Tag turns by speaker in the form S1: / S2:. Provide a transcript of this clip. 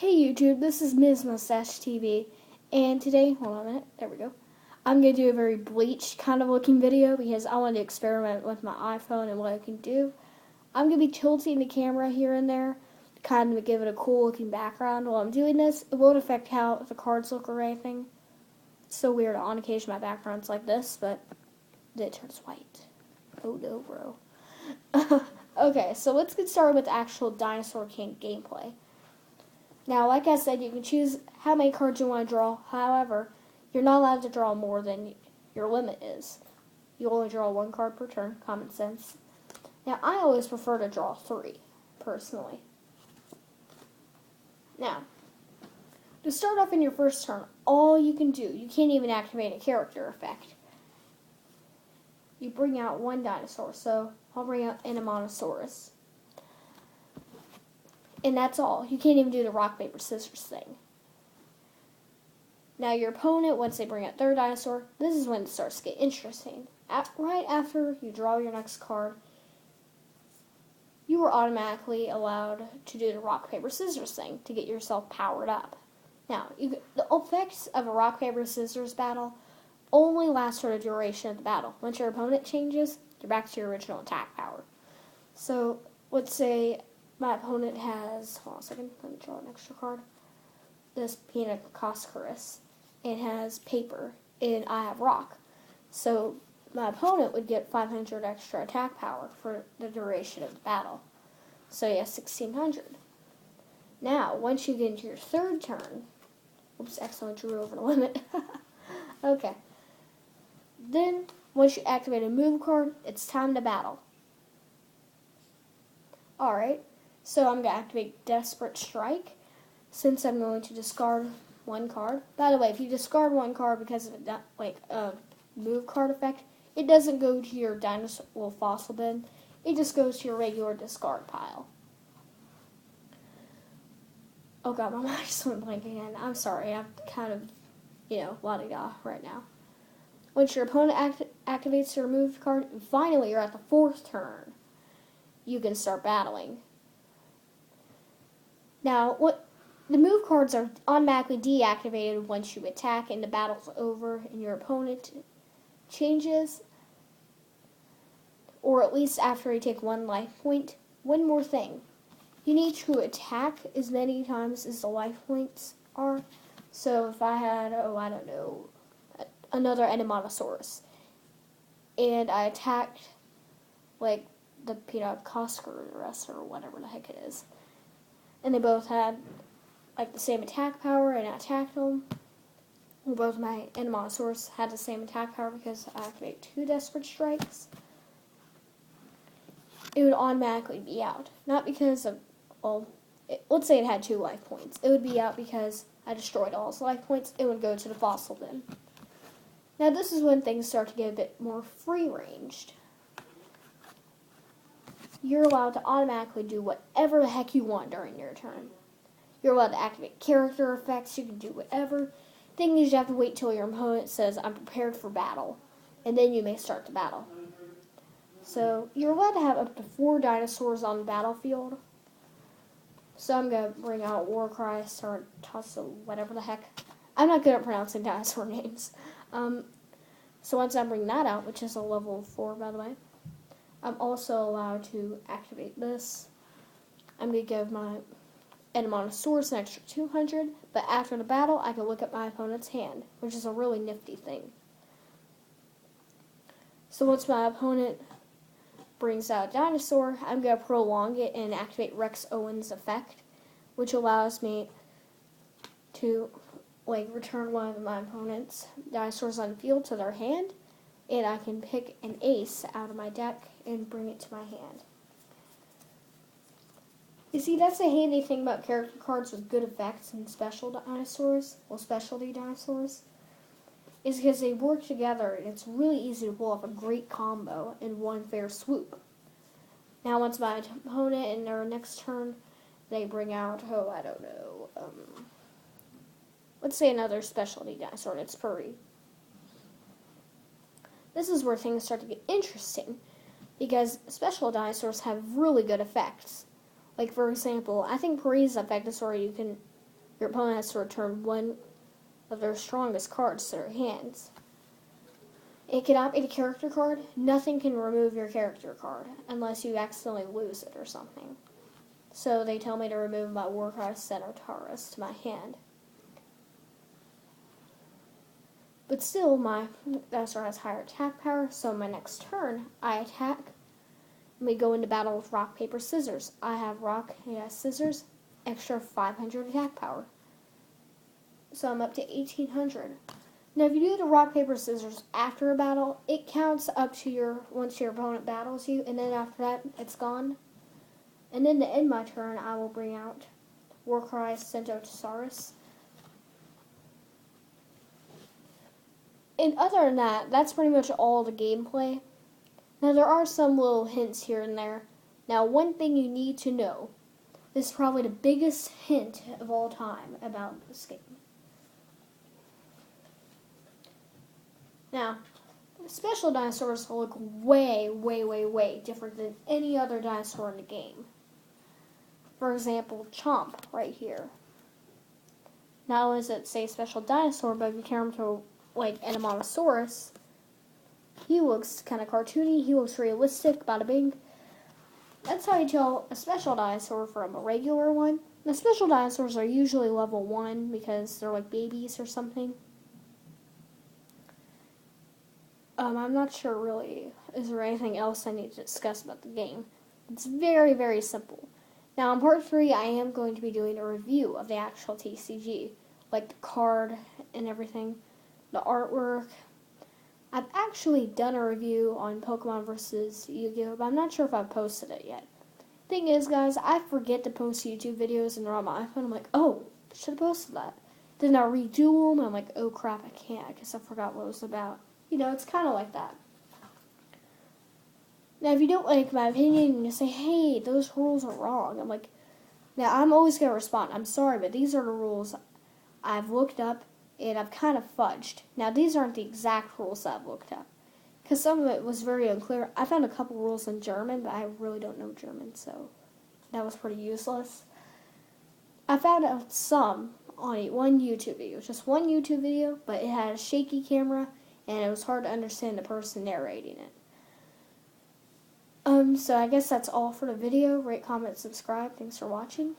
S1: Hey YouTube, this is Ms. Mustache TV, and today, hold on a minute, there we go. I'm going to do a very bleached kind of looking video because I want to experiment with my iPhone and what I can do. I'm going to be tilting the camera here and there, kind of give it a cool looking background while I'm doing this. It won't affect how the cards look or anything. It's so weird, on occasion my background's like this, but then it turns white. Oh no, bro. Okay, so let's get started with the actual Dinosaur King gameplay. Now, like I said, you can choose how many cards you want to draw. However, you're not allowed to draw more than your limit is. You only draw one card per turn, common sense. Now, I always prefer to draw 3, personally. Now, to start off in your first turn, all you can do, you can't even activate a character effect. You bring out one dinosaur, so I'll bring out an Dinosaurus. And that's all. You can't even do the rock, paper, scissors thing. Now your opponent, once they bring out their dinosaur, this is when it starts to get interesting. Right after you draw your next card, you are automatically allowed to do the rock, paper, scissors thing to get yourself powered up. Now, the effects of a rock, paper, scissors battle only last for the duration of the battle. Once your opponent changes, you're back to your original attack power. So, let's say my opponent has, hold on a second, let me draw an extra card. This Dinosaur. It has paper, and I have rock. So my opponent would get 500 extra attack power for the duration of the battle. So he has 1600. Now, once you get into your third turn, oops, accidentally drew over the limit. Okay. Then, once you activate a move card, it's time to battle. Alright. So I'm going to activate Desperate Strike, since I'm going to discard one card. By the way, if you discard one card because of a move card effect, it doesn't go to your dinosaur fossil bin. It just goes to your regular discard pile. Oh god, my mind just went blank again. I'm sorry, I'm kind of, la-di-da right now. Once your opponent activates your move card, and finally you're at the 4th turn, you can start battling. Now, the move cards are automatically deactivated once you attack and the battle's over and your opponent changes, or at least after you take 1 life point. One more thing. You need to attack as many times as the life points are. So if I had, another Dinosaur, and I attacked, the Dinosaur or whatever the heck it is, and they both had the same attack power, and I attacked them. Both my Dinosaurs had the same attack power because I activated 2 Desperate Strikes. It would automatically be out. Not because of, let's say it had 2 life points. It would be out because I destroyed all its life points. It would go to the fossil bin. Now this is when things start to get a bit more free-ranged. You're allowed to automatically do whatever the heck you want during your turn. You're allowed to activate character effects. You can do whatever. Thing is, you have to wait till your opponent says, "I'm prepared for battle," and then you may start the battle. So you're allowed to have up to 4 dinosaurs on the battlefield. So I'm going to bring out Warcry, Saratossa, whatever the heck. I'm not good at pronouncing dinosaur names. So once I bring that out, which is a level 4, by the way, I'm also allowed to activate this. I'm going to give my Dinosaur an extra 200, but after the battle, I can look at my opponent's hand, which is a really nifty thing. So once my opponent brings out a dinosaur, I'm going to prolong it and activate Rex Owen's effect, which allows me to return one of my opponent's dinosaurs on the field to their hand, and I can pick an ace out of my deck and bring it to my hand. You see, that's the handy thing about character cards with good effects and specialty dinosaurs, is because they work together and it's really easy to pull off a great combo in one fair swoop. Now, once my opponent in their next turn, they bring out, let's say another specialty dinosaur, and it's Puri. This is where things start to get interesting, because special dinosaurs have really good effects. For example, I think Puri's Effectosaur, you can your opponent has to return one of their strongest cards to their hands. It cannot be the character card. Nothing can remove your character card unless you accidentally lose it or something. So they tell me to remove my Warcry Centaurus to my hand. But still, my Dinosaur has higher attack power, so my next turn, I attack, and we go into battle with rock, paper, scissors. I have rock, he has scissors, extra 500 attack power. So I'm up to 1800. Now, if you do the rock, paper, scissors after a battle, it counts up to once your opponent battles you, and then after that, it's gone. And then to end my turn, I will bring out Warcry Centaurus. And other than that, that's pretty much all the gameplay. Now, there are some little hints here and there. Now, one thing you need to know, this is probably the biggest hint of all time about this game. Now, special dinosaurs look way, way, way, way different than any other dinosaur in the game. For example, Chomp right here. Not only does it say special dinosaur, but if you compare him to like Animosaurus, he looks kind of cartoony, he looks realistic, bada bing. That's how you tell a special dinosaur from a regular one. The special dinosaurs are usually level 1 because they're like babies or something. I'm not sure really, is there anything else I need to discuss about the game? It's very, very simple. Now in part 3, I am going to be doing a review of the actual TCG, like the card and everything, the artwork. I've actually done a review on Pokemon vs. Yu-Gi-Oh!, but I'm not sure if I've posted it yet. Thing is, guys, I forget to post YouTube videos and they're on my iPhone. I'm like, oh, I should have posted that. Then I redo them, and I'm like, oh crap, I can't, because I forgot what it was about. You know, it's kind of like that. Now, if you don't like my opinion and you say, hey, those rules are wrong, I'm like, now I'm always going to respond, I'm sorry, but these are the rules I've looked up and I've kind of fudged. Now, these aren't the exact rules that I've looked up, because some of it was very unclear. I found a couple rules in German, but I really don't know German, so that was pretty useless. I found out some on one YouTube video, just one YouTube video, but it had a shaky camera, and it was hard to understand the person narrating it. So I guess that's all for the video. Rate, comment, subscribe. Thanks for watching.